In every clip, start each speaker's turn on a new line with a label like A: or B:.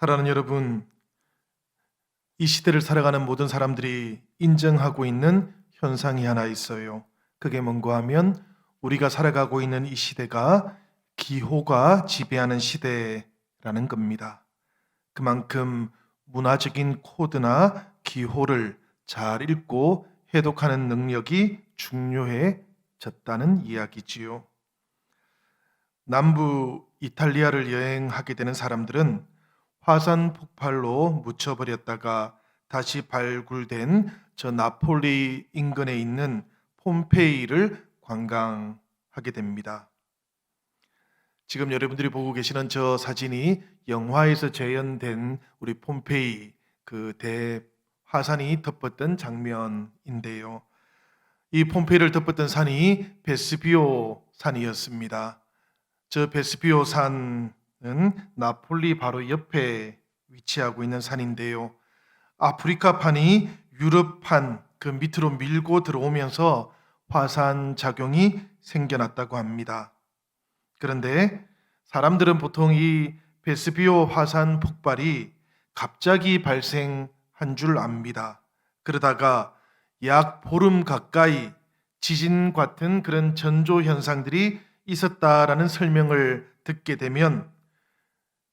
A: 사랑하는 여러분, 이 시대를 살아가는 모든 사람들이 인정하고 있는 현상이 하나 있어요. 그게 뭔가 하면 우리가 살아가고 있는 이 시대가 기호가 지배하는 시대라는 겁니다. 그만큼 문화적인 코드나 기호를 잘 읽고 해독하는 능력이 중요해졌다는 이야기지요. 남부 이탈리아를 여행하게 되는 사람들은 화산 폭발로 묻혀버렸다가 다시 발굴된 저 나폴리 인근에 있는 폼페이를 관광하게 됩니다. 지금 여러분들이 보고 계시는 저 사진이 영화에서 재현된 우리 폼페이 그 대화산이 덮었던 장면인데요. 이 폼페이를 덮었던 산이 베스비오 산이었습니다. 저 베스비오 산은 나폴리 바로 옆에 위치하고 있는 산인데요. 아프리카판이 유럽판 그 밑으로 밀고 들어오면서 화산 작용이 생겨났다고 합니다. 그런데 사람들은 보통 이 베스비오 화산 폭발이 갑자기 발생한 줄 압니다. 그러다가 약 보름 가까이 지진 같은 그런 전조 현상들이 있었다라는 설명을 듣게 되면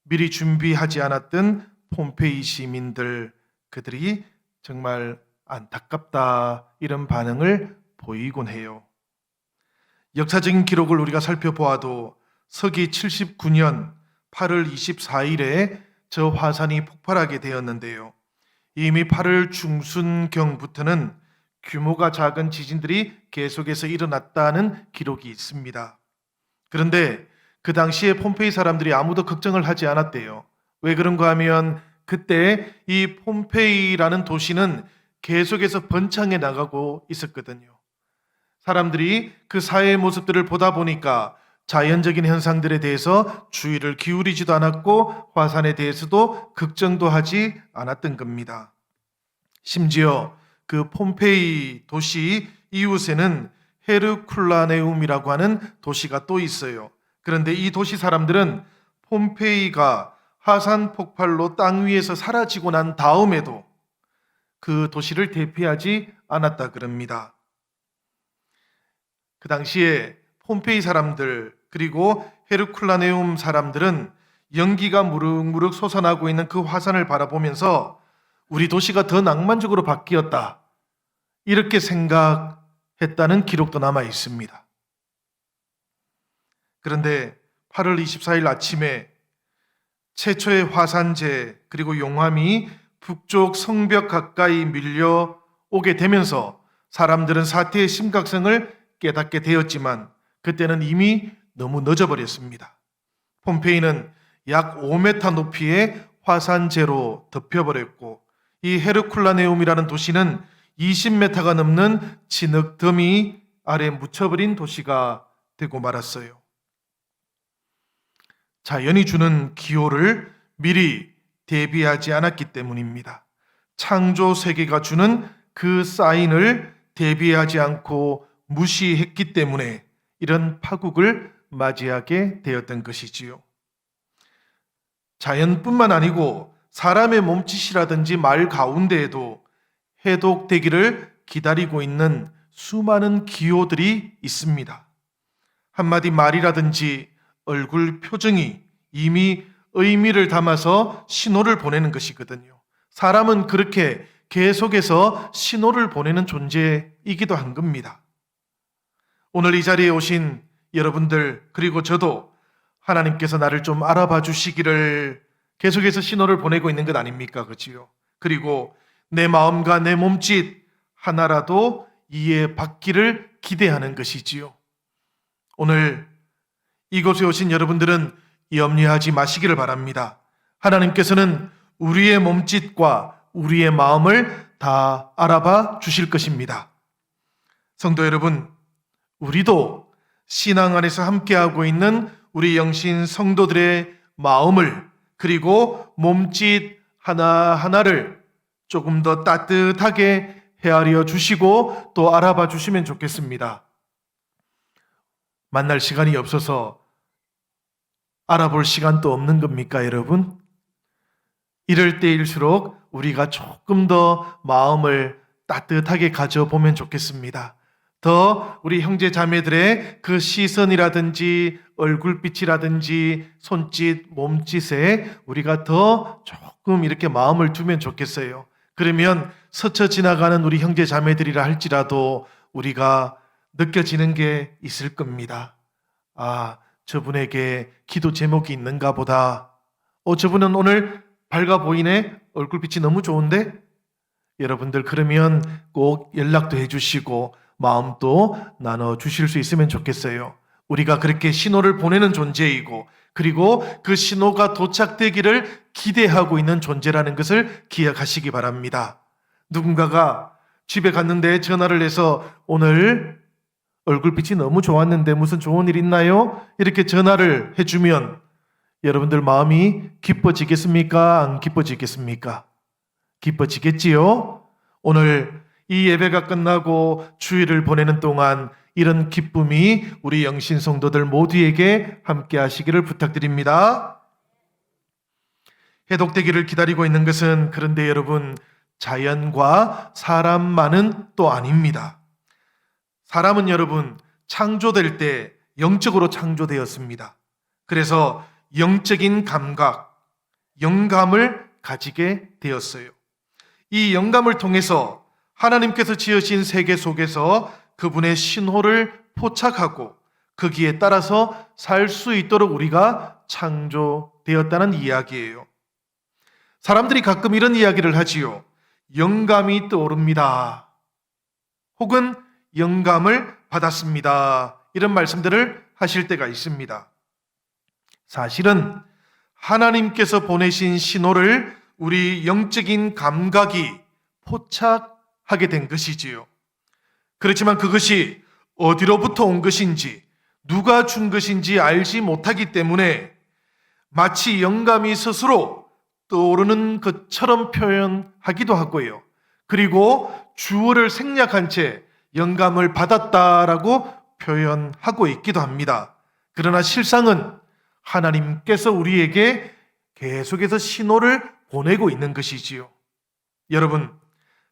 A: 미리 준비하지 않았던 폼페이 시민들 그들이 정말 안타깝다 이런 반응을 보이곤 해요. 역사적인 기록을 우리가 살펴보아도 서기 79년 8월 24일에 저 화산이 폭발하게 되었는데요. 이미 8월 중순경부터는 규모가 작은 지진들이 계속해서 일어났다는 기록이 있습니다. 그런데 그 당시에 폼페이 사람들이 아무도 걱정을 하지 않았대요. 왜 그런가 하면 그때 이 폼페이라는 도시는 계속해서 번창해 나가고 있었거든요. 사람들이 그 사회의 모습들을 보다 보니까 자연적인 현상들에 대해서 주의를 기울이지도 않았고 화산에 대해서도 걱정도 하지 않았던 겁니다. 심지어 그 폼페이 도시 이웃에는 헤르쿨라네움이라고 하는 도시가 또 있어요. 그런데 이 도시 사람들은 폼페이가 화산 폭발로 땅 위에서 사라지고 난 다음에도 그 도시를 대피하지 않았다 그럽니다. 그 당시에 폼페이 사람들 그리고 헤르쿨라네움 사람들은 연기가 무르무르 솟아나고 있는 그 화산을 바라보면서 우리 도시가 더 낭만적으로 바뀌었다 이렇게 생각했다는 기록도 남아 있습니다. 그런데 8월 24일 아침에 최초의 화산재 그리고 용암이 북쪽 성벽 가까이 밀려오게 되면서 사람들은 사태의 심각성을 깨닫게 되었지만 그때는 이미 너무 늦어버렸습니다. 폼페이는 약 5m 높이의 화산재로 덮여버렸고 이 헤르쿨라네움이라는 도시는 20m가 넘는 진흙더미 아래 묻혀버린 도시가 되고 말았어요. 자연이 주는 기호를 미리 대비하지 않았기 때문입니다. 창조 세계가 주는 그 사인을 대비하지 않고 무시했기 때문에 이런 파국을 맞이하게 되었던 것이지요. 자연뿐만 아니고 사람의 몸짓이라든지 말 가운데에도 해독되기를 기다리고 있는 수많은 기호들이 있습니다. 한마디 말이라든지 얼굴 표정이 이미 의미를 담아서 신호를 보내는 것이거든요. 사람은 그렇게 계속해서 신호를 보내는 존재이기도 한 겁니다. 오늘 이 자리에 오신 여러분들 그리고 저도 하나님께서 나를 좀 알아봐 주시기를 계속해서 신호를 보내고 있는 것 아닙니까? 그렇지요? 그리고 내 마음과 내 몸짓 하나라도 이해받기를 기대하는 것이지요. 오늘 이곳에 오신 여러분들은 염려하지 마시기를 바랍니다. 하나님께서는 우리의 몸짓과 우리의 마음을 다 알아봐 주실 것입니다. 성도 여러분, 우리도 신앙 안에서 함께하고 있는 우리 영신 성도들의 마음을 그리고 몸짓 하나하나를 조금 더 따뜻하게 헤아려 주시고 또 알아봐 주시면 좋겠습니다. 만날 시간이 없어서 알아볼 시간도 없는 겁니까, 여러분? 이럴 때일수록 우리가 조금 더 마음을 따뜻하게 가져보면 좋겠습니다. 더 우리 형제 자매들의 그 시선이라든지 얼굴빛이라든지 손짓, 몸짓에 우리가 더 조금 이렇게 마음을 두면 좋겠어요. 그러면 스쳐 지나가는 우리 형제 자매들이라 할지라도 우리가 느껴지는 게 있을 겁니다. 아, 저분에게 기도 제목이 있는가 보다. 저분은 오늘 밝아 보이네? 얼굴빛이 너무 좋은데? 여러분들 그러면 꼭 연락도 해주시고 마음도 나눠주실 수 있으면 좋겠어요. 우리가 그렇게 신호를 보내는 존재이고 그리고 그 신호가 도착되기를 기대하고 있는 존재라는 것을 기억하시기 바랍니다. 누군가가 집에 갔는데 전화를 해서 오늘 얼굴빛이 너무 좋았는데 무슨 좋은 일 있나요? 이렇게 전화를 해주면 여러분들 마음이 기뻐지겠습니까? 안 기뻐지겠습니까? 기뻐지겠지요? 오늘 이 예배가 끝나고 주일을 보내는 동안 이런 기쁨이 우리 영신 성도들 모두에게 함께 하시기를 부탁드립니다. 해독되기를 기다리고 있는 것은 그런데 여러분 자연과 사람만은 또 아닙니다. 사람은 여러분 창조될 때 영적으로 창조되었습니다. 그래서 영적인 감각, 영감을 가지게 되었어요. 이 영감을 통해서 하나님께서 지으신 세계 속에서 그분의 신호를 포착하고 거기에 따라서 살 수 있도록 우리가 창조되었다는 이야기예요. 사람들이 가끔 이런 이야기를 하지요. 영감이 떠오릅니다. 혹은 영감을 받았습니다. 이런 말씀들을 하실 때가 있습니다. 사실은 하나님께서 보내신 신호를 우리 영적인 감각이 포착하게 된 것이지요. 그렇지만 그것이 어디로부터 온 것인지 누가 준 것인지 알지 못하기 때문에 마치 영감이 스스로 떠오르는 것처럼 표현하기도 하고요. 그리고 주어를 생략한 채 영감을 받았다라고 표현하고 있기도 합니다. 그러나 실상은 하나님께서 우리에게 계속해서 신호를 보내고 있는 것이지요. 여러분,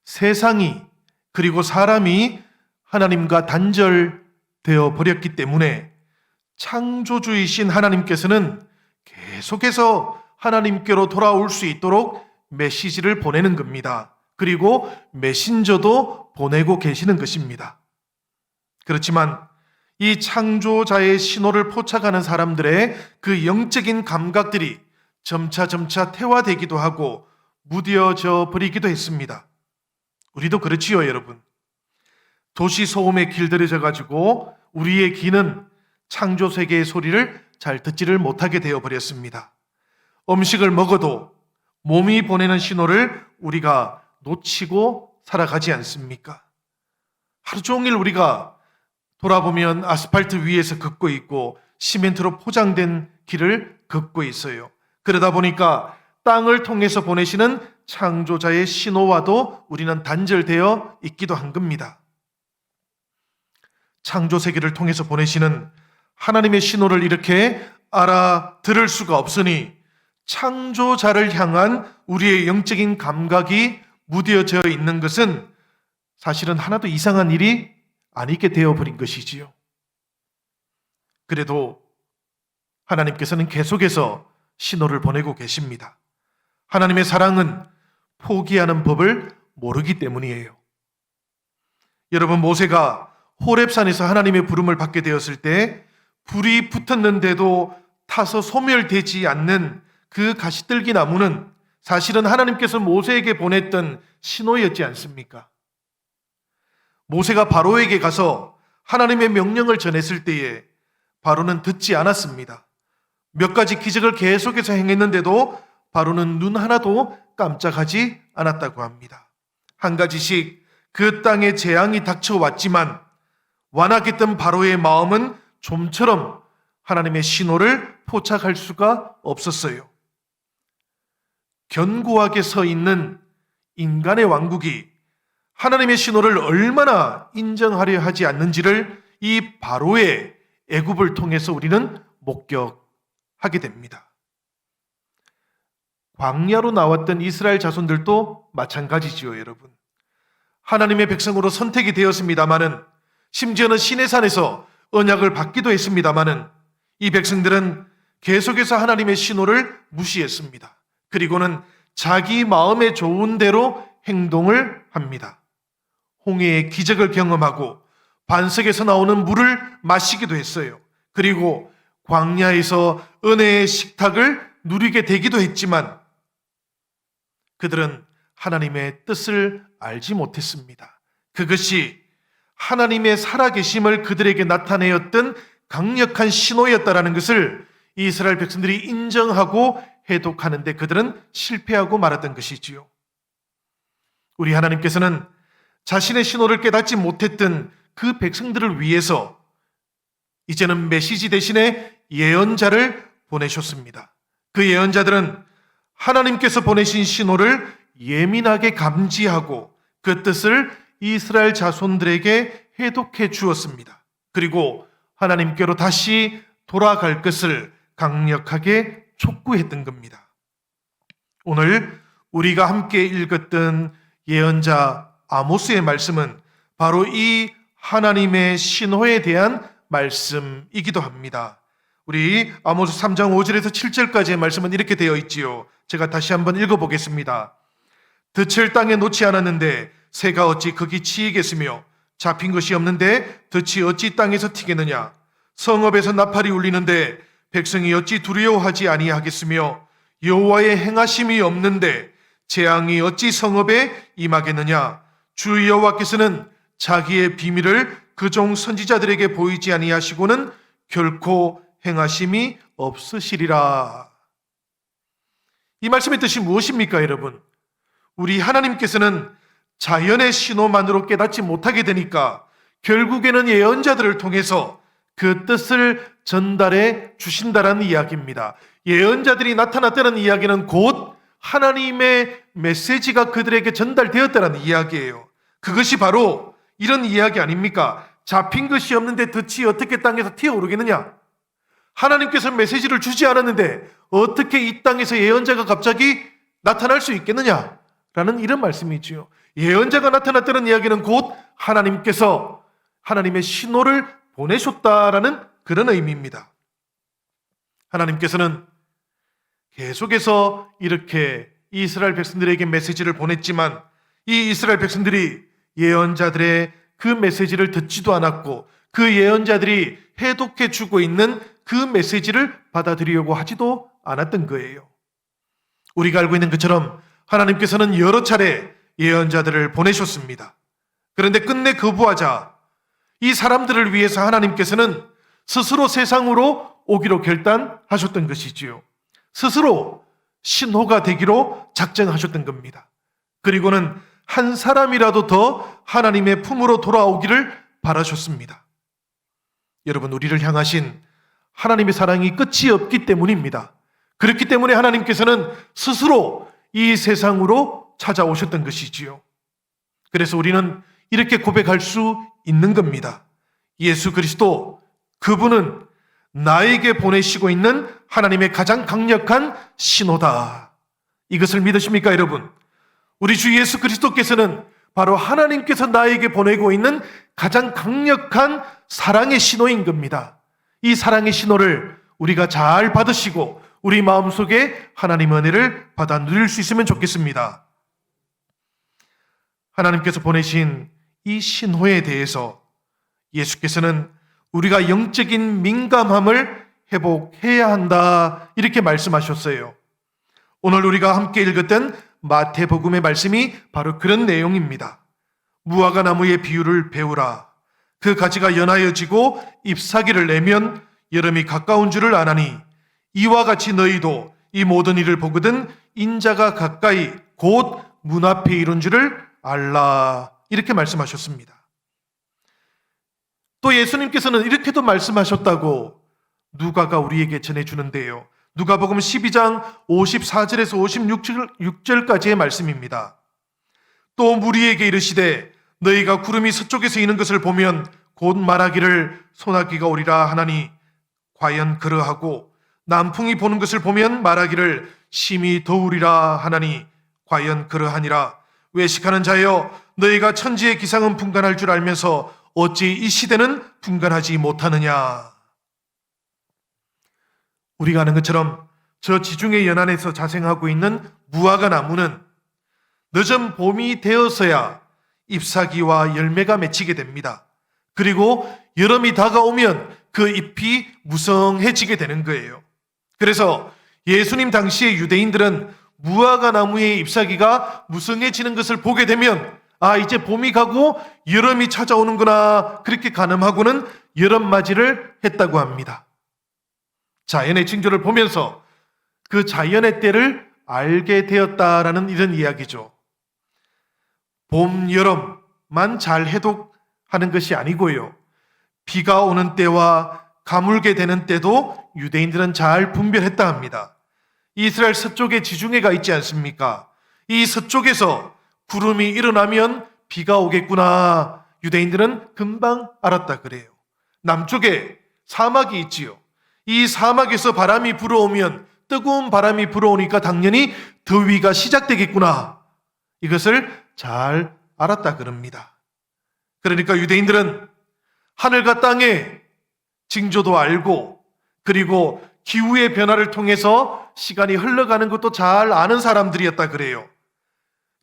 A: 세상이 그리고 사람이 하나님과 단절되어 버렸기 때문에 창조주이신 하나님께서는 계속해서 하나님께로 돌아올 수 있도록 메시지를 보내는 겁니다. 그리고 메신저도 보내고 계시는 것입니다. 그렇지만 이 창조자의 신호를 포착하는 사람들의 그 영적인 감각들이 점차 퇴화되기도 하고 무뎌져 버리기도 했습니다. 우리도 그렇지요, 여러분. 도시 소음에 길들여져 가지고 우리의 귀는 창조 세계의 소리를 잘 듣지를 못하게 되어 버렸습니다. 음식을 먹어도 몸이 보내는 신호를 우리가 놓치고 살아가지 않습니까? 하루 종일 우리가 돌아보면 아스팔트 위에서 걷고 있고 시멘트로 포장된 길을 걷고 있어요. 그러다 보니까 땅을 통해서 보내시는 창조자의 신호와도 우리는 단절되어 있기도 한 겁니다. 창조 세계를 통해서 보내시는 하나님의 신호를 이렇게 알아들을 수가 없으니 창조자를 향한 우리의 영적인 감각이 무뎌져 있는 것은 사실은 하나도 이상한 일이 아니게 되어버린 것이지요. 그래도 하나님께서는 계속해서 신호를 보내고 계십니다. 하나님의 사랑은 포기하는 법을 모르기 때문이에요. 여러분, 모세가 호렙산에서 하나님의 부름을 받게 되었을 때 불이 붙었는데도 타서 소멸되지 않는 그 가시떨기 나무는 사실은 하나님께서 모세에게 보냈던 신호였지 않습니까? 모세가 바로에게 가서 하나님의 명령을 전했을 때에 바로는 듣지 않았습니다. 몇 가지 기적을 계속해서 행했는데도 바로는 눈 하나도 깜짝하지 않았다고 합니다. 한 가지씩 그 땅에 재앙이 닥쳐왔지만 완악했던 바로의 마음은 좀처럼 하나님의 신호를 포착할 수가 없었어요. 견고하게 서 있는 인간의 왕국이 하나님의 신호를 얼마나 인정하려 하지 않는지를 이 바로의 애굽을 통해서 우리는 목격하게 됩니다. 광야로 나왔던 이스라엘 자손들도 마찬가지지요, 여러분. 하나님의 백성으로 선택이 되었습니다마는, 심지어는 시내산에서 언약을 받기도 했습니다마는, 이 백성들은 계속해서 하나님의 신호를 무시했습니다. 그리고는 자기 마음에 좋은 대로 행동을 합니다. 홍해의 기적을 경험하고 반석에서 나오는 물을 마시기도 했어요. 그리고 광야에서 은혜의 식탁을 누리게 되기도 했지만 그들은 하나님의 뜻을 알지 못했습니다. 그것이 하나님의 살아계심을 그들에게 나타내었던 강력한 신호였다라는 것을 이스라엘 백성들이 인정하고 해독하는데 그들은 실패하고 말았던 것이지요. 우리 하나님께서는 자신의 신호를 깨닫지 못했던 그 백성들을 위해서 이제는 메시지 대신에 예언자를 보내셨습니다. 그 예언자들은 하나님께서 보내신 신호를 예민하게 감지하고 그 뜻을 이스라엘 자손들에게 해독해 주었습니다. 그리고 하나님께로 다시 돌아갈 것을 강력하게 촉구했던 겁니다. 오늘 우리가 함께 읽었던 예언자 아모스의 말씀은 바로 이 하나님의 신호에 대한 말씀이기도 합니다. 우리 아모스 3장 5절에서 7절까지의 말씀은 이렇게 되어 있지요. 제가 다시 한번 읽어보겠습니다. 덫을 땅에 놓지 않았는데 새가 어찌 거기 치이겠으며 잡힌 것이 없는데 덫이 어찌 땅에서 튀겠느냐. 성읍에서 나팔이 울리는데 백성이 어찌 두려워하지 아니하겠으며 여호와의 행하심이 없는데 재앙이 어찌 성읍에 임하겠느냐. 주 여호와께서는 자기의 비밀을 그 종 선지자들에게 보이지 아니하시고는 결코 행하심이 없으시리라. 이 말씀의 뜻이 무엇입니까, 여러분? 우리 하나님께서는 자연의 신호만으로 깨닫지 못하게 되니까 결국에는 예언자들을 통해서 그 뜻을 전달해 주신다라는 이야기입니다. 예언자들이 나타났다는 이야기는 곧 하나님의 메시지가 그들에게 전달되었다는 이야기예요. 그것이 바로 이런 이야기 아닙니까? 잡힌 것이 없는데 덫이 어떻게 땅에서 튀어오르겠느냐? 하나님께서 메시지를 주지 않았는데 어떻게 이 땅에서 예언자가 갑자기 나타날 수 있겠느냐? 라는 이런 말씀이지요. 예언자가 나타났다는 이야기는 곧 하나님께서 하나님의 신호를 보내셨다라는 그런 의미입니다. 하나님께서는 계속해서 이렇게 이스라엘 백성들에게 메시지를 보냈지만 이 이스라엘 백성들이 예언자들의 그 메시지를 듣지도 않았고 그 예언자들이 해독해 주고 있는 그 메시지를 받아들이려고 하지도 않았던 거예요. 우리가 알고 있는 것처럼 하나님께서는 여러 차례 예언자들을 보내셨습니다. 그런데 끝내 거부하자 이 사람들을 위해서 하나님께서는 스스로 세상으로 오기로 결단하셨던 것이지요. 스스로 신호가 되기로 작정하셨던 겁니다. 그리고는 한 사람이라도 더 하나님의 품으로 돌아오기를 바라셨습니다. 여러분, 우리를 향하신 하나님의 사랑이 끝이 없기 때문입니다. 그렇기 때문에 하나님께서는 스스로 이 세상으로 찾아오셨던 것이지요. 그래서 우리는 이렇게 고백할 수 있는 겁니다. 예수 그리스도, 그분은 나에게 보내시고 있는 하나님의 가장 강력한 신호다. 이것을 믿으십니까, 여러분? 우리 주 예수 그리스도께서는 바로 하나님께서 나에게 보내고 있는 가장 강력한 사랑의 신호인 겁니다. 이 사랑의 신호를 우리가 잘 받으시고 우리 마음속에 하나님의 은혜를 받아 누릴 수 있으면 좋겠습니다. 하나님께서 보내신 이 신호에 대해서 예수께서는 우리가 영적인 민감함을 회복해야 한다, 이렇게 말씀하셨어요. 오늘 우리가 함께 읽었던 마태복음의 말씀이 바로 그런 내용입니다. 무화과 나무의 비유를 배우라. 그 가지가 연하여지고 잎사귀를 내면 여름이 가까운 줄을 아나니 이와 같이 너희도 이 모든 일을 보거든 인자가 가까이 곧 문 앞에 이른 줄을 알라. 이렇게 말씀하셨습니다. 또 예수님께서는 이렇게도 말씀하셨다고 누가가 우리에게 전해주는데요. 누가복음 12장 54절에서 56절까지의 말씀입니다. 또 무리에게 이르시되 너희가 구름이 서쪽에서 이는 것을 보면 곧 말하기를 소나기가 오리라 하나니 과연 그러하고 남풍이 보는 것을 보면 말하기를 심히 더우리라 하나니 과연 그러하니라. 외식하는 자여, 너희가 천지의 기상은 분간할 줄 알면서 어찌 이 시대는 분간하지 못하느냐. 우리가 아는 것처럼 저 지중해 연안에서 자생하고 있는 무화과 나무는 늦은 봄이 되어서야 잎사귀와 열매가 맺히게 됩니다. 그리고 여름이 다가오면 그 잎이 무성해지게 되는 거예요. 그래서 예수님 당시의 유대인들은 무화과 나무의 잎사귀가 무성해지는 것을 보게 되면 이제 봄이 가고 여름이 찾아오는구나, 그렇게 가늠하고는 여름맞이를 했다고 합니다. 자연의 징조를 보면서 그 자연의 때를 알게 되었다라는 이런 이야기죠. 봄, 여름만 잘 해독하는 것이 아니고요, 비가 오는 때와 가물게 되는 때도 유대인들은 잘 분별했다 합니다. 이스라엘 서쪽에 지중해가 있지 않습니까? 이 서쪽에서 구름이 일어나면 비가 오겠구나, 유대인들은 금방 알았다 그래요. 남쪽에 사막이 있지요. 이 사막에서 바람이 불어오면, 뜨거운 바람이 불어오니까 당연히 더위가 시작되겠구나, 이것을 잘 알았다 그럽니다. 그러니까 유대인들은 하늘과 땅의 징조도 알고, 그리고 기후의 변화를 통해서 시간이 흘러가는 것도 잘 아는 사람들이었다 그래요.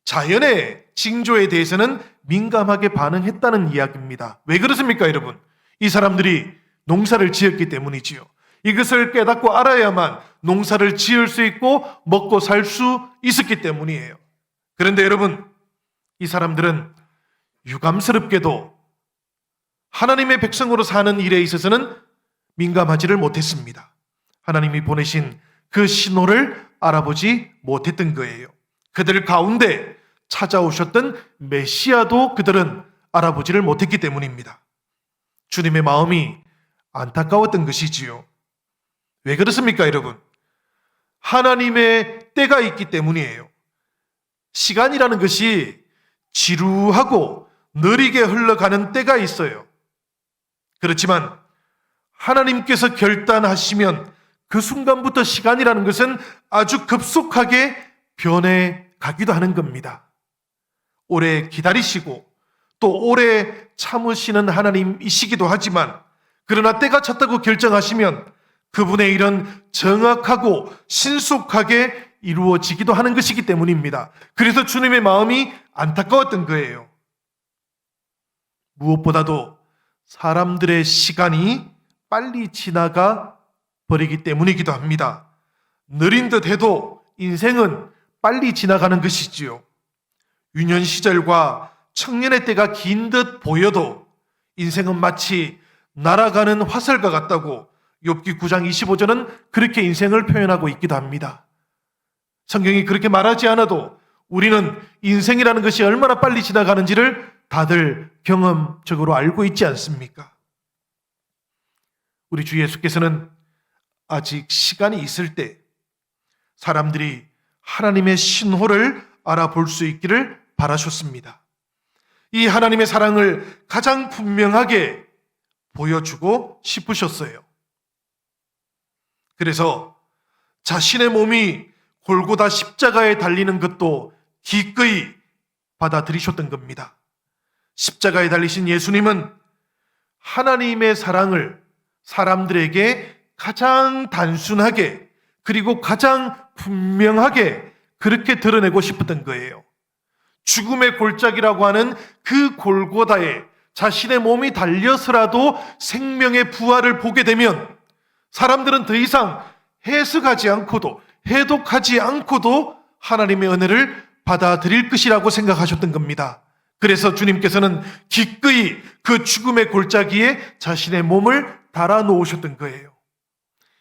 A: 자연의 징조에 대해서는 민감하게 반응했다는 이야기입니다. 왜 그렇습니까, 여러분? 이 사람들이 농사를 지었기 때문이지요. 이것을 깨닫고 알아야만 농사를 지을 수 있고 먹고 살 수 있었기 때문이에요. 그런데 여러분, 이 사람들은 유감스럽게도 하나님의 백성으로 사는 일에 있어서는 민감하지를 못했습니다. 하나님이 보내신 그 신호를 알아보지 못했던 거예요. 그들 가운데 찾아오셨던 메시아도 그들은 알아보지를 못했기 때문입니다. 주님의 마음이 안타까웠던 것이지요. 왜 그렇습니까, 여러분? 하나님의 때가 있기 때문이에요. 시간이라는 것이 지루하고 느리게 흘러가는 때가 있어요. 그렇지만 하나님께서 결단하시면 그 순간부터 시간이라는 것은 아주 급속하게 변해가기도 하는 겁니다. 오래 기다리시고 또 오래 참으시는 하나님이시기도 하지만, 그러나 때가 찼다고 결정하시면 그분의 일은 정확하고 신속하게 이루어지기도 하는 것이기 때문입니다. 그래서 주님의 마음이 안타까웠던 거예요. 무엇보다도 사람들의 시간이 빨리 지나가 버리기 때문이기도 합니다. 느린 듯 해도 인생은 빨리 지나가는 것이지요. 유년 시절과 청년의 때가 긴 듯 보여도 인생은 마치 날아가는 화살과 같다고 욥기 9장 25절은 그렇게 인생을 표현하고 있기도 합니다. 성경이 그렇게 말하지 않아도 우리는 인생이라는 것이 얼마나 빨리 지나가는지를 다들 경험적으로 알고 있지 않습니까? 우리 주 예수께서는 아직 시간이 있을 때 사람들이 하나님의 신호를 알아볼 수 있기를 바라셨습니다. 이 하나님의 사랑을 가장 분명하게 보여주고 싶으셨어요. 그래서 자신의 몸이 골고다 십자가에 달리는 것도 기꺼이 받아들이셨던 겁니다. 십자가에 달리신 예수님은 하나님의 사랑을 사람들에게 가장 단순하게 그리고 가장 분명하게 그렇게 드러내고 싶었던 거예요. 죽음의 골짜기라고 하는 그 골고다에 자신의 몸이 달려서라도 생명의 부활을 보게 되면 사람들은 더 이상 해석하지 않고도 해독하지 않고도 하나님의 은혜를 받아들일 것이라고 생각하셨던 겁니다. 그래서 주님께서는 기꺼이 그 죽음의 골짜기에 자신의 몸을 달아 놓으셨던 거예요.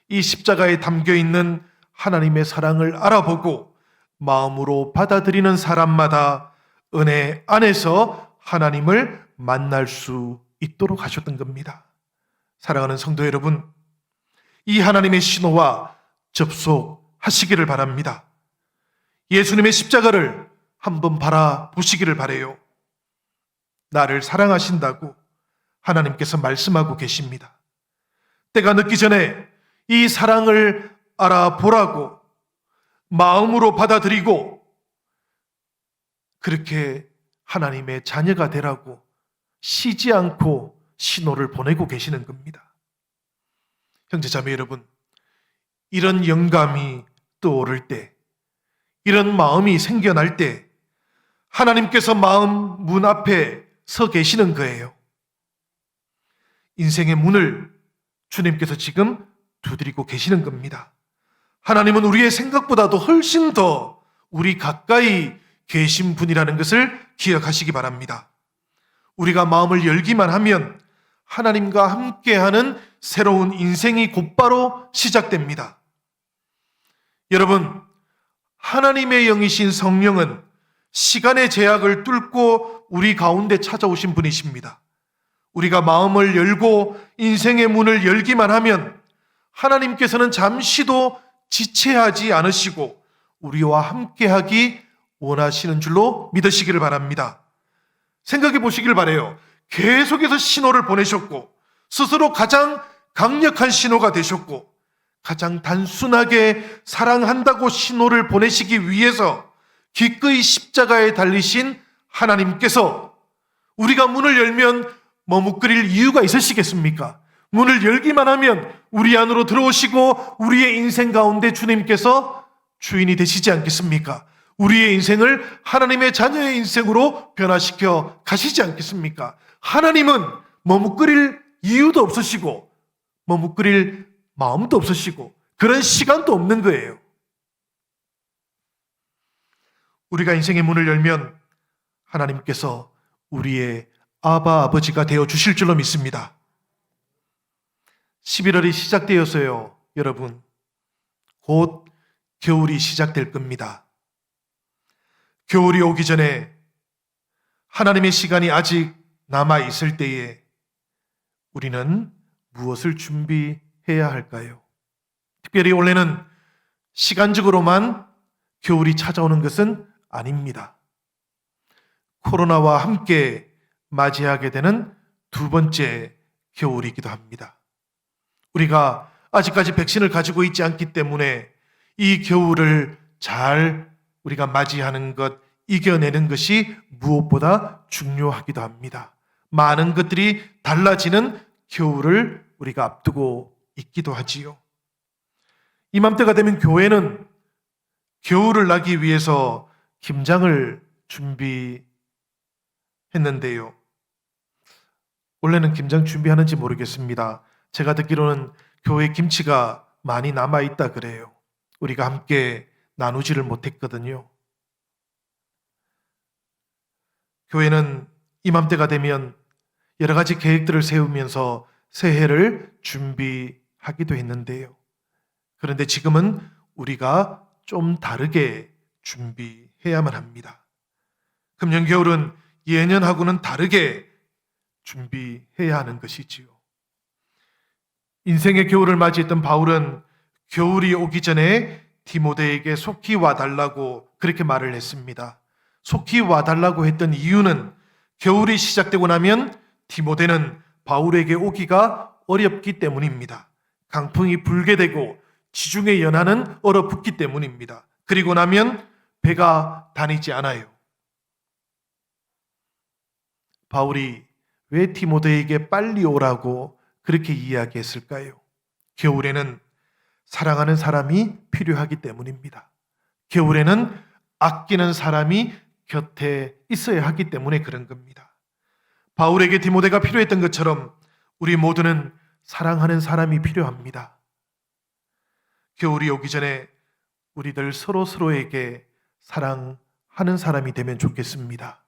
A: 이 십자가에 담겨 있는 하나님의 사랑을 알아보고 마음으로 받아들이는 사람마다 은혜 안에서 하나님을 만날 수 있도록 하셨던 겁니다. 사랑하는 성도 여러분, 이 하나님의 신호와 접속하시기를 바랍니다. 예수님의 십자가를 한번 바라보시기를 바라요. 나를 사랑하신다고 하나님께서 말씀하고 계십니다. 때가 늦기 전에 이 사랑을 알아보라고, 마음으로 받아들이고 그렇게 하나님의 자녀가 되라고 쉬지 않고 신호를 보내고 계시는 겁니다. 형제자매 여러분, 이런 영감이 떠오를 때, 이런 마음이 생겨날 때 하나님께서 마음 문 앞에 서 계시는 거예요. 인생의 문을 주님께서 지금 두드리고 계시는 겁니다. 하나님은 우리의 생각보다도 훨씬 더 우리 가까이 계신 분이라는 것을 기억하시기 바랍니다. 우리가 마음을 열기만 하면 하나님과 함께하는 새로운 인생이 곧바로 시작됩니다. 여러분, 하나님의 영이신 성령은 시간의 제약을 뚫고 우리 가운데 찾아오신 분이십니다. 우리가 마음을 열고 인생의 문을 열기만 하면 하나님께서는 잠시도 지체하지 않으시고 우리와 함께하기 원하시는 줄로 믿으시기를 바랍니다. 생각해 보시길 바라요. 계속해서 신호를 보내셨고 스스로 가장 강력한 신호가 되셨고 가장 단순하게 사랑한다고 신호를 보내시기 위해서 기꺼이 십자가에 달리신 하나님께서 우리가 문을 열면 머뭇거릴 이유가 있으시겠습니까? 문을 열기만 하면 우리 안으로 들어오시고 우리의 인생 가운데 주님께서 주인이 되시지 않겠습니까? 우리의 인생을 하나님의 자녀의 인생으로 변화시켜 가시지 않겠습니까? 하나님은 머뭇거릴 이유도 없으시고 머뭇거릴 마음도 없으시고 그런 시간도 없는 거예요. 우리가 인생의 문을 열면 하나님께서 우리의 아바 아버지가 되어 주실 줄로 믿습니다. 11월이 시작되었어요. 여러분, 곧 겨울이 시작될 겁니다. 겨울이 오기 전에 하나님의 시간이 아직 남아 있을 때에 우리는 무엇을 준비해야 할까요? 특별히 원래는 시간적으로만 겨울이 찾아오는 것은 아닙니다. 코로나와 함께 맞이하게 되는 두 번째 겨울이기도 합니다. 우리가 아직까지 백신을 가지고 있지 않기 때문에 이 겨울을 잘 우리가 맞이하는 것, 이겨내는 것이 무엇보다 중요하기도 합니다. 많은 것들이 달라지는 겨울을 우리가 앞두고 있기도 하지요. 이맘때가 되면 교회는 겨울을 나기 위해서 김장을 준비했는데요. 원래는 김장 준비하는지 모르겠습니다. 제가 듣기로는 교회 김치가 많이 남아있다 그래요. 우리가 함께 나누지를 못했거든요. 교회는 이맘때가 되면 여러 가지 계획들을 세우면서 새해를 준비하기도 했는데요. 그런데 지금은 우리가 좀 다르게 준비해야만 합니다. 금년 겨울은 예년하고는 다르게 준비해야 하는 것이지요. 인생의 겨울을 맞이했던 바울은 겨울이 오기 전에 디모데에게 속히 와달라고 그렇게 말을 했습니다. 속히 와달라고 했던 이유는 겨울이 시작되고 나면 디모데는 바울에게 오기가 어렵기 때문입니다. 강풍이 불게 되고 지중해 연안은 얼어붙기 때문입니다. 그리고 나면 배가 다니지 않아요. 바울이 왜 디모데에게 빨리 오라고 그렇게 이야기했을까요? 겨울에는 사랑하는 사람이 필요하기 때문입니다. 겨울에는 아끼는 사람이 곁에 있어야 하기 때문에 그런 겁니다. 바울에게 디모데가 필요했던 것처럼 우리 모두는 사랑하는 사람이 필요합니다. 겨울이 오기 전에 우리들 서로에게 사랑하는 사람이 되면 좋겠습니다.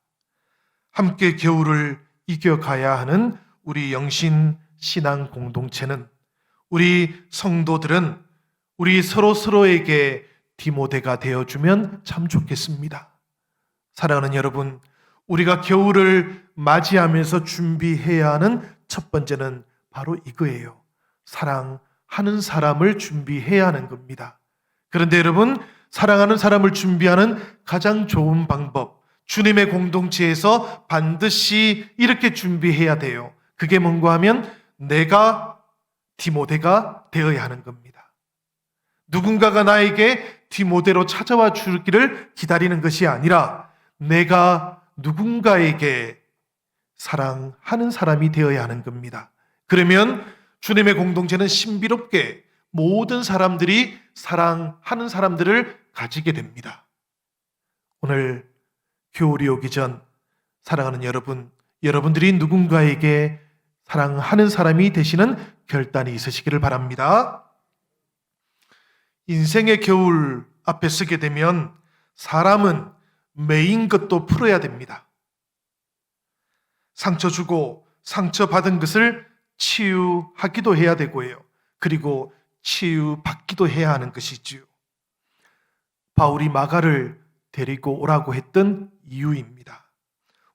A: 함께 겨울을 이겨가야 하는 우리 영신 신앙 공동체는, 우리 성도들은 우리 서로에게 디모데가 되어주면 참 좋겠습니다. 사랑하는 여러분, 우리가 겨울을 맞이하면서 준비해야 하는 첫 번째는 바로 이거예요. 사랑하는 사람을 준비해야 하는 겁니다. 그런데 여러분, 사랑하는 사람을 준비하는 가장 좋은 방법, 주님의 공동체에서 반드시 이렇게 준비해야 돼요. 그게 뭔가 하면 내가 디모데가 되어야 하는 겁니다. 누군가가 나에게 디모데로 찾아와 주기를 기다리는 것이 아니라 내가 누군가에게 사랑하는 사람이 되어야 하는 겁니다. 그러면 주님의 공동체는 신비롭게 모든 사람들이 사랑하는 사람들을 가지게 됩니다. 오늘 겨울이 오기 전 사랑하는 여러분, 여러분들이 누군가에게 사랑하는 사람이 되시는 결단이 있으시기를 바랍니다. 인생의 겨울 앞에 서게 되면 사람은 매인 것도 풀어야 됩니다. 상처 주고 상처받은 것을 치유하기도 해야 되고요. 그리고 치유받기도 해야 하는 것이지요. 바울이 마가를 데리고 오라고 했던 이유입니다.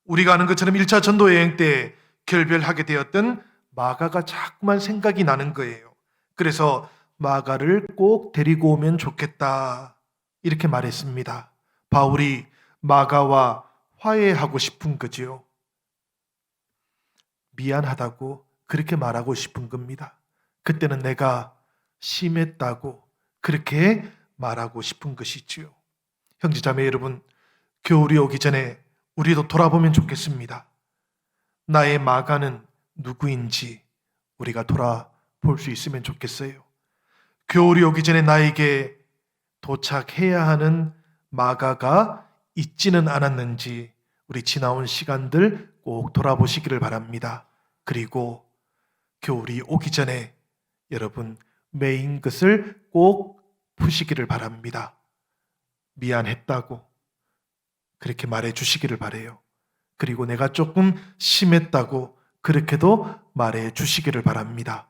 A: 우리가 아는 것처럼 1차 전도 여행 때 결별하게 되었던 마가가 자꾸만 생각이 나는 거예요. 그래서 마가를 꼭 데리고 오면 좋겠다 이렇게 말했습니다. 바울이 마가와 화해하고 싶은 거지요. 미안하다고 그렇게 말하고 싶은 겁니다. 그때는 내가 심했다고 그렇게 말하고 싶은 것이지요. 형제자매 여러분, 겨울이 오기 전에 우리도 돌아보면 좋겠습니다. 나의 마가는 누구인지 우리가 돌아볼 수 있으면 좋겠어요. 겨울이 오기 전에 나에게 도착해야 하는 마가가 있지는 않았는지 우리 지나온 시간들 꼭 돌아보시기를 바랍니다. 그리고 겨울이 오기 전에 여러분 매인 것을 꼭 푸시기를 바랍니다. 미안했다고 그렇게 말해 주시기를 바라요. 그리고 내가 조금 심했다고 그렇게도 말해 주시기를 바랍니다.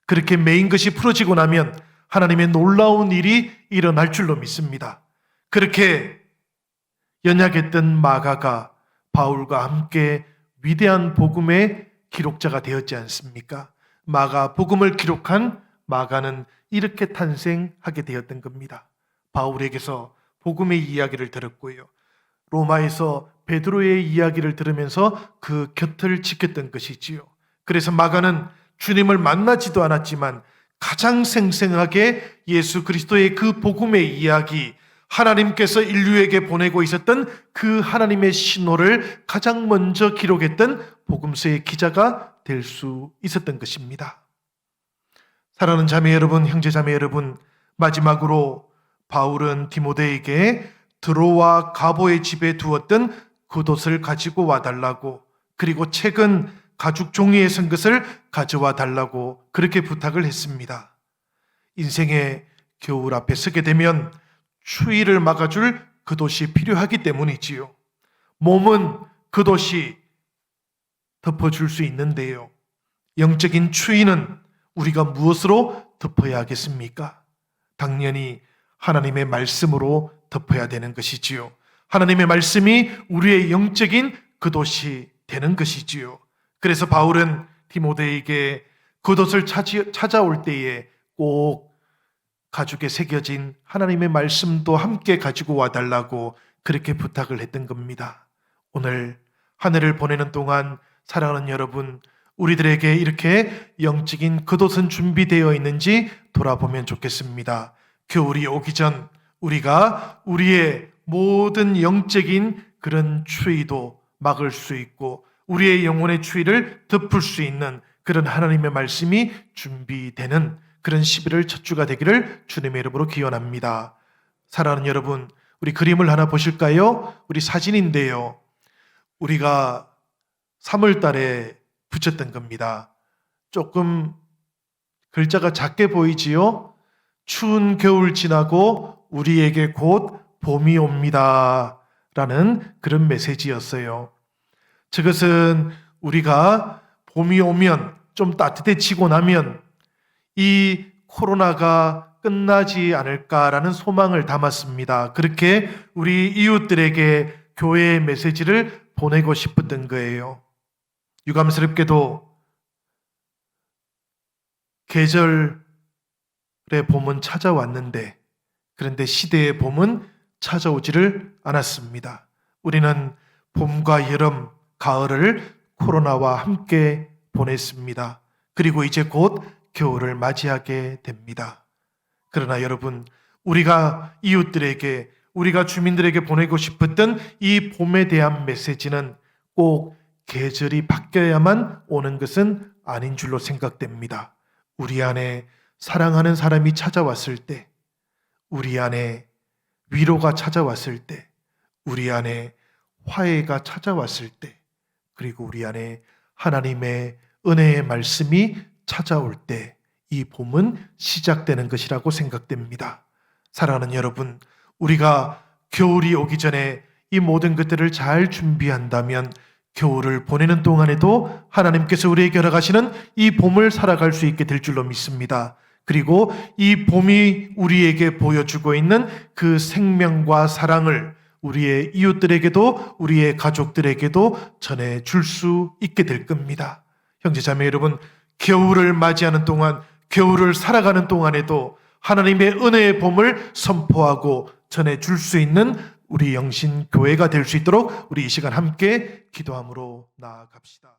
A: 그렇게 매인 것이 풀어지고 나면 하나님의 놀라운 일이 일어날 줄로 믿습니다. 그렇게 연약했던 마가가 바울과 함께 위대한 복음의 기록자가 되었지 않습니까? 마가 복음을 기록한 마가는 이렇게 탄생하게 되었던 겁니다. 바울에게서 복음의 이야기를 들었고요. 로마에서 베드로의 이야기를 들으면서 그 곁을 지켰던 것이지요. 그래서 마가는 주님을 만나지도 않았지만 가장 생생하게 예수 그리스도의 그 복음의 이야기, 하나님께서 인류에게 보내고 있었던 그 하나님의 신호를 가장 먼저 기록했던 복음서의 기자가 될 수 있었던 것입니다. 사랑하는 자매 여러분, 형제 자매 여러분, 마지막으로 바울은 디모데에게 드로와 가보의 집에 두었던 겉옷을 가지고 와달라고, 그리고 책은 가죽 종이에 쓴 것을 가져와 달라고 그렇게 부탁을 했습니다. 인생의 겨울 앞에 서게 되면 추위를 막아줄 겉옷이 필요하기 때문이지요. 몸은 겉옷이 덮어줄 수 있는데요. 영적인 추위는 우리가 무엇으로 덮어야 하겠습니까? 당연히 하나님의 말씀으로 덮어야 되는 것이지요. 하나님의 말씀이 우리의 영적인 겉옷이 되는 것이지요. 그래서 바울은 디모데에게 겉옷을 찾아올 때에 꼭 가죽에 새겨진 하나님의 말씀도 함께 가지고 와달라고 그렇게 부탁을 했던 겁니다. 오늘 한 해를 보내는 동안 사랑하는 여러분, 우리들에게 이렇게 영적인 겉옷은 준비되어 있는지 돌아보면 좋겠습니다. 겨울이 오기 전 우리가 우리의 모든 영적인 그런 추위도 막을 수 있고 우리의 영혼의 추위를 덮을 수 있는 그런 하나님의 말씀이 준비되는 그런 11월 첫 주가 되기를 주님의 이름으로 기원합니다. 사랑하는 여러분, 우리 그림을 하나 보실까요? 우리 사진인데요. 우리가 3월 달에 붙였던 겁니다. 조금 글자가 작게 보이지요? 추운 겨울 지나고 우리에게 곧 봄이 옵니다 라는 그런 메시지였어요. 저것은 우리가 봄이 오면 좀 따뜻해지고 나면 이 코로나가 끝나지 않을까라는 소망을 담았습니다. 그렇게 우리 이웃들에게 교회의 메시지를 보내고 싶었던 거예요. 유감스럽게도 계절의 봄은 찾아왔는데 그런데 시대의 봄은 찾아오지를 않았습니다. 우리는 봄과 여름, 가을을 코로나와 함께 보냈습니다. 그리고 이제 곧 겨울을 맞이하게 됩니다. 그러나 여러분, 우리가 이웃들에게, 우리가 주민들에게 보내고 싶었던 이 봄에 대한 메시지는 꼭 계절이 바뀌어야만 오는 것은 아닌 줄로 생각됩니다. 우리 안에 사랑하는 사람이 찾아왔을 때, 우리 안에 위로가 찾아왔을 때, 우리 안에 화해가 찾아왔을 때, 그리고 우리 안에 하나님의 은혜의 말씀이 찾아올 때, 이 봄은 시작되는 것이라고 생각됩니다. 사랑하는 여러분, 우리가 겨울이 오기 전에 이 모든 것들을 잘 준비한다면 겨울을 보내는 동안에도 하나님께서 우리에게 허락하시는 이 봄을 살아갈 수 있게 될 줄로 믿습니다. 그리고 이 봄이 우리에게 보여주고 있는 그 생명과 사랑을 우리의 이웃들에게도 우리의 가족들에게도 전해줄 수 있게 될 겁니다. 형제자매 여러분, 겨울을 맞이하는 동안, 겨울을 살아가는 동안에도 하나님의 은혜의 봄을 선포하고 전해줄 수 있는 우리 영신교회가 될 수 있도록 우리 이 시간 함께 기도함으로 나아갑시다.